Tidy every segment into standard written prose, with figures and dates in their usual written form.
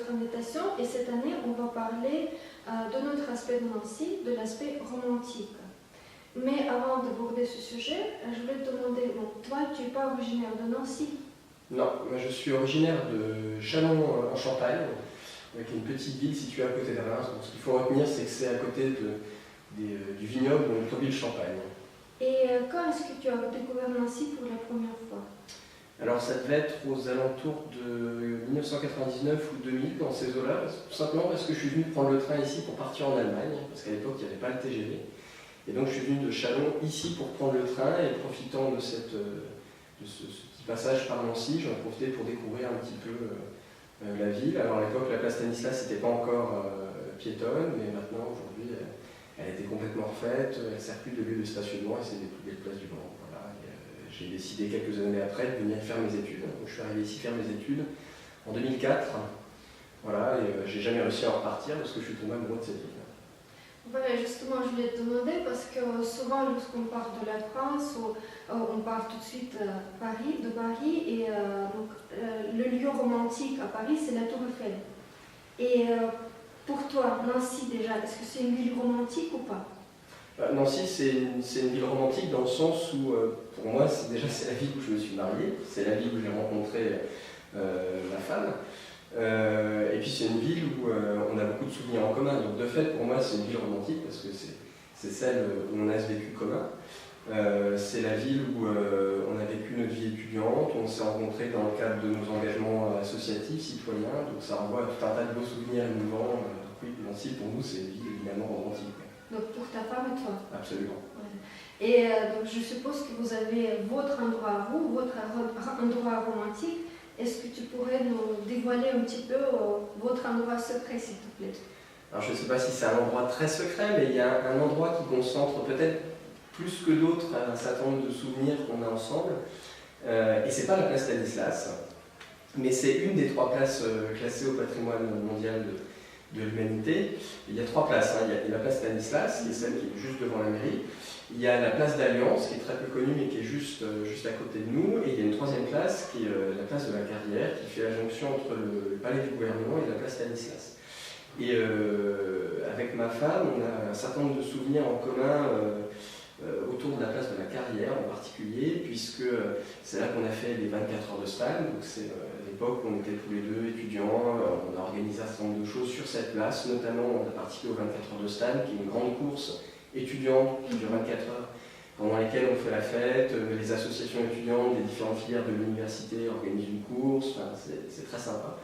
votre invitation. Et cette année, on va parler de notre aspect de Nancy, de l'aspect romantique. Mais avant d'aborder ce sujet, je voulais te demander, bon, toi, tu n'es pas originaire de Nancy? Non, moi je suis originaire de Châlons en Champagne, avec une petite ville située à côté de Reims. Donc ce qu'il faut retenir, c'est que c'est à côté du vignoble de notre ville Champagne. Et quand est-ce que tu as découvert Nancy pour la première fois? Alors ça devait être aux alentours de 1999 ou 2000, dans ces eaux-là, tout simplement parce que je suis venu prendre le train ici pour partir en Allemagne, parce qu'à l'époque il n'y avait pas le TGV. Et donc je suis venu de Châlons ici pour prendre le train, et profitant de ce petit passage par Nancy, j'en ai profité pour découvrir un petit peu la ville. Alors à l'époque la place Stanislas n'était pas encore piétonne, mais maintenant aujourd'hui elle a été complètement refaite, elle ne sert plus de lieu de stationnement et c'est des places du Grand. Voilà. J'ai décidé quelques années après de venir faire mes études. Donc, je suis arrivé ici faire mes études en 2004. Voilà, et j'ai jamais réussi à en repartir parce que je suis tombé amoureux de cette ville. Voilà, justement, je voulais te demander parce que souvent, lorsqu'on part de la France, on part tout de suite de Paris, et donc, le lieu romantique à Paris, c'est la Tour Eiffel. Et pour toi, Nancy déjà, est-ce que c'est une ville romantique ou pas? Nancy, c'est une ville romantique dans le sens où, pour moi, c'est la ville où je me suis marié, c'est la ville où j'ai rencontré ma femme. Et puis c'est une ville où on a beaucoup de souvenirs en commun. Donc de fait, pour moi, c'est une ville romantique parce que c'est celle où on a ce vécu commun. C'est la ville où on a vécu notre vie étudiante, on s'est rencontrés dans le cadre de nos engagements associatifs, citoyens. Donc ça renvoie à tout un tas de beaux souvenirs émouvants. Oui, Nancy, pour nous, c'est une ville évidemment romantique. Donc pour ta femme et toi? Absolument. Ouais. Et donc je suppose que vous avez votre endroit à vous, votre endroit romantique. Est-ce que tu pourrais nous dévoiler un petit peu votre endroit secret, s'il te plaît? Alors je ne sais pas si c'est un endroit très secret, mais il y a un endroit qui concentre peut-être plus que d'autres un certain nombre de souvenirs qu'on a ensemble. Et c'est pas la place Stanislas, mais c'est une des 3 places classées au patrimoine mondial de l'humanité. Il y a 3 places. Hein. Il y a la place Stanislas, qui est celle qui est juste devant la mairie. Il y a la place d'Alliance, qui est très peu connue, mais qui est juste à côté de nous. Et il y a une 3e place, qui est la place de la Carrière, qui fait la jonction entre le palais du gouvernement et la place Stanislas. Et avec ma femme, on a un certain nombre de souvenirs en commun autour de la place de la Carrière en particulier, puisque c'est là qu'on a fait les 24 heures de Stan. Donc c'est l'époque où on était tous les deux étudiants, on a organisé un certain nombre de choses sur cette place, notamment on a participé aux 24 heures de Stan, qui est une grande course étudiante qui dure 24 heures, pendant lesquelles on fait la fête, les associations étudiantes des différentes filières de l'université organisent une course, enfin, c'est très sympa.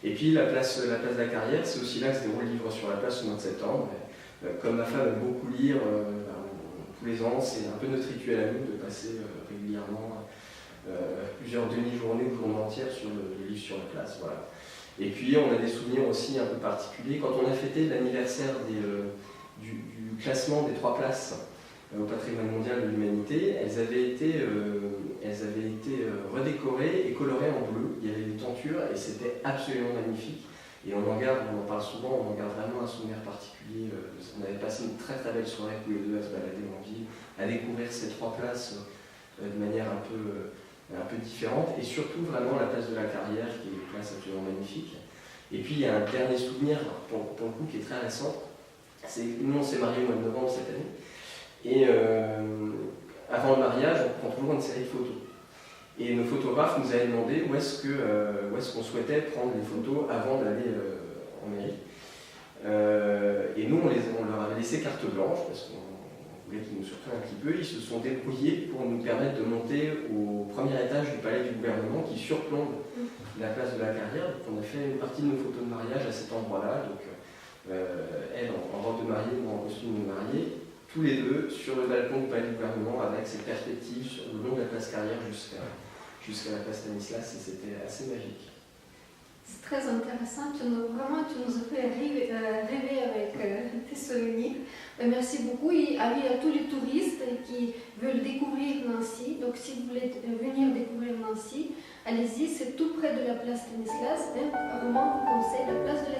Et puis la place de la Carrière, c'est aussi là que se déroule le livre sur la place au mois de septembre. Et, comme ma femme aime beaucoup lire, tous les ans, c'est un peu notre rituel à nous de passer régulièrement plusieurs demi-journées ou journées entières sur le livre sur la place. Voilà. Et puis on a des souvenirs aussi un peu particuliers. Quand on a fêté l'anniversaire du classement des 3 places au patrimoine mondial de l'humanité, elles avaient été redécorées et colorées en bleu. Il y avait des tentures et c'était absolument magnifique. Et on en parle souvent, on en garde vraiment un souvenir particulier. On avait passé une très très belle soirée tous les deux à se balader en ville, à découvrir ces 3 places de manière un peu différente. Et surtout vraiment la place de la Carrière, qui est une place absolument magnifique. Et puis il y a un dernier souvenir, pour le coup, qui est très récent. Nous on s'est mariés au mois de novembre cette année. Et avant le mariage, on prend toujours une série de photos. Et nos photographes nous avaient demandé où est-ce qu'on souhaitait prendre les photos avant d'aller en mairie. Et nous, on leur avait laissé carte blanche, parce qu'on voulait qu'ils nous surprennent un petit peu. Ils se sont débrouillés pour nous permettre de monter au premier étage du palais du gouvernement qui surplombe la place de la Carrière. Donc on a fait une partie de nos photos de mariage à cet endroit-là. Donc elle en robe de mariée, moi en costume de mariée. Tous les deux sur le balcon du palais du gouvernement avec cette perspective sur le long de la place Carrière jusqu'à la place Stanislas, et c'était assez magique. C'est très intéressant, tu nous as fait rêver avec tes souvenirs. Merci beaucoup et avis à tous les touristes qui veulent découvrir Nancy. Donc si vous voulez venir découvrir Nancy, allez-y, c'est tout près de la place Stanislas. Vraiment, vous conseille la place de la